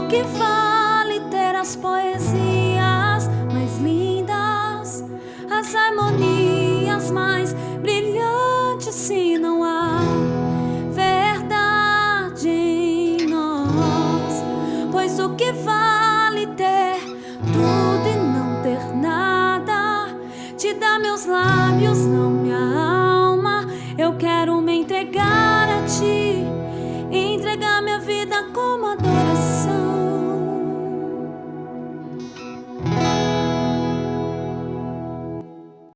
do que vale ter as poesias mais lindas, as harmonias mais brilhantes, se não há verdade em nós? Pois o que vale ter tudo e não ter nada? Te dá meus lábios, não